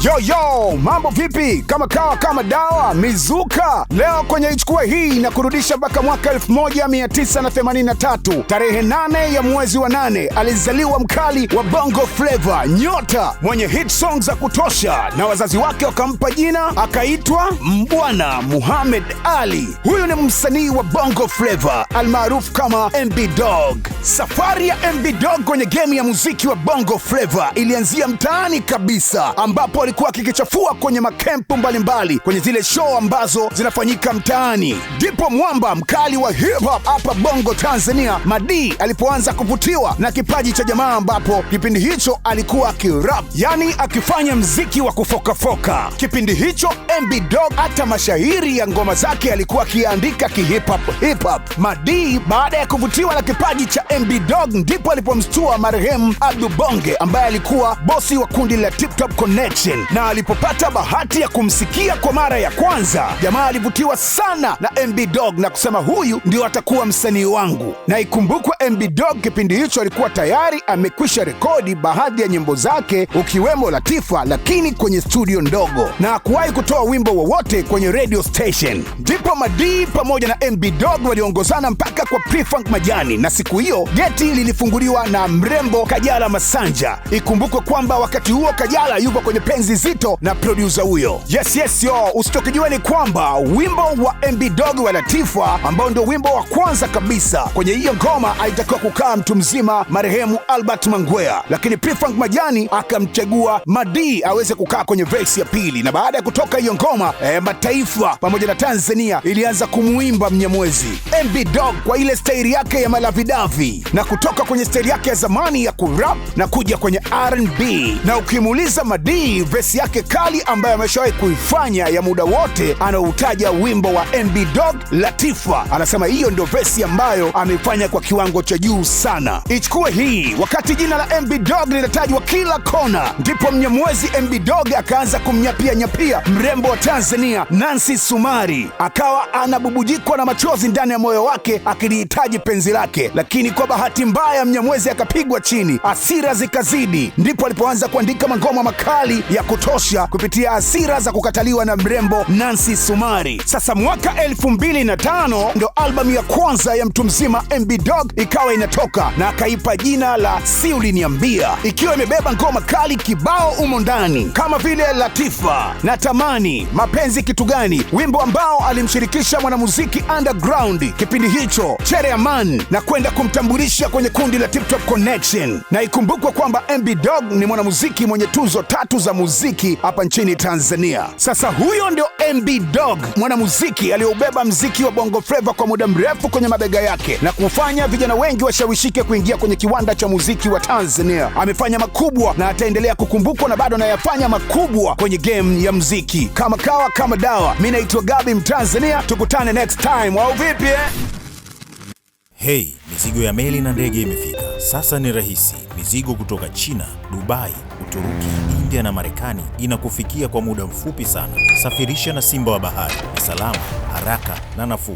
Yo, mambo vipi? Kama kawa kama dawa, mizuka. Leo kwenye Ichukue Hii na kurudisha mpaka mwaka 1983. Tarehe 8 ya mwezi wa 8 alizaliwa mkali wa Bongo Flava, nyota mwenye hit songs za kutosha, na wazazi wake wakampa jina akaitwa Mbwana Muhammad Ali. Huyu ni msanii wa Bongo Flava almaarufu kama MB Dog. Safari ya MB Dog kwenye game ya muziki wa Bongo Flava ilianzia mtaani kabisa, ambapo alikuwa akikichafua kwenye makempu mbalimbali kwenye zile show ambazo zinafanyika mtaani. Ndipo mwamba mkali wa hip hop hapa Bongo Tanzania, Madi, alipoanza kuvutiwa na kipaji cha jamaa, ambapo kipindi hicho alikuwa akirap, yani akifanya mziki wa kufokafoka. Kipindi hicho MB Dog hata mashairi ya ngoma zake alikuwa akiandika hip hop. Madi baada ya kuvutiwa na kipaji cha MB Dog ndipo alipomstua marehemu Abdu Bonge ambaye alikuwa bosi wa kundi la Tip Top Connection, na alipopata bahati ya kumsikia kwa mara ya kwanza, jamaa alivutiwa sana na MB Dog na kusema huyu ndio atakuwa msanii wangu. Na ikumbukwe MB Dog kipindi hicho alikuwa tayari amekwisha rekodi baadhi ya nyimbo zake ukiwemo Latifa, lakini kwenye studio ndogo, na hakuwahi kutoa wimbo wowote kwenye radio station. Ndipo Madi pamoja na MB Dog waliongozana mpaka kwa P-Funk Majani, na siku hiyo geti lilifunguliwa na mrembo Kajala Masanja. Ikumbukwe kwamba wakati huo Kajala yupo kwenye penzi zito na producer huyo. Yes yo, usitokijua ni kwamba wimbo wa MB Dog wa Latifa, ambao ndio wimbo wa kwanza kabisa kwenye hiyo ngoma, alitakiwa kukaa mtu mzima marehemu Albert Mangwea, lakini P-Funk Majani akamchagua Madi aweze kukaa kwenye verse ya pili. Na baada ya kutoka hiyo ngoma, mataifa pamoja na Tanzania ilianza kumuimba Mnyamwezi. MB Dog kwa ile staili yake ya malavidavi, na kutoka kwenye staili yake ya zamani ya kurap na kuja kwenye R&B. Na ukimuuliza Madi verse yake kali ambayo ameshawahi kuifanya ya muda wote, anautaja wimbo wa MB Dog Latifa, anasema hiyo ndio verse ambayo amefanya kwa kiwango cha juu sana. Ichukue Hii, wakati jina la MB Dog linatajwa kila kona, ndipo Mnyamwezi MB Dog akaanza kumnyapia mrembo wa Tanzania Nancy Sumari, akawa anabubujikwa na machozi ndani ya moyo wake akilihitaji penzi lake. Lakini kwa bahati mbaya Mnyamwezi akapigwa chini, hasira zikazidi, ndipo alipoanza kuandika mangoma makali ya kutosha kupitia hasira za kukataliwa na mrembo Nancy Sumari. Sasa mwaka 2005 ndo albamu ya kwanza ya mtu mzima MB Dog ikawa inatoka, na akaipa jina la Si Uliniambia, ikiwa imebeba ngoma kali kibao umo ndani kama vile Latifa, Natamani, Mapenzi Kitu Gani, wimbo ambao alimshirikisha mwanamuziki underground kipindi hicho Chereaman, na kwenda kumtambulisha kwenye kundi la Tip Top Connection. Na ikumbukwe kwamba MB Dog ni mwanamuziki mwenye tuzo 3 za muziki hapa nchini Tanzania. Sasa huyo ndio MB Dog, mwanamuziki aliyeubeba mziki wa Bongo Flava kwa muda mrefu kwenye mabega yake na kufanya vijana wengi washawishike kuingia kwenye kiwanda cha muziki wa Tanzania. Amefanya makubwa na ataendelea kukumbukwa, na bado anayafanya makubwa kwenye game ya muziki. Kama kawa kama dawa, mimi naitwa Gabi Mtanzania, tukutane next time, au vipi Hey, mizigo ya meli na ndege imefika. Sasa ni rahisi. Mizigo kutoka China, Dubai, Uturuki, India na Marekani inakufikia kwa muda mfupi sana. Safirisha na Simba wa Bahari. Ni salama, haraka na nafuu.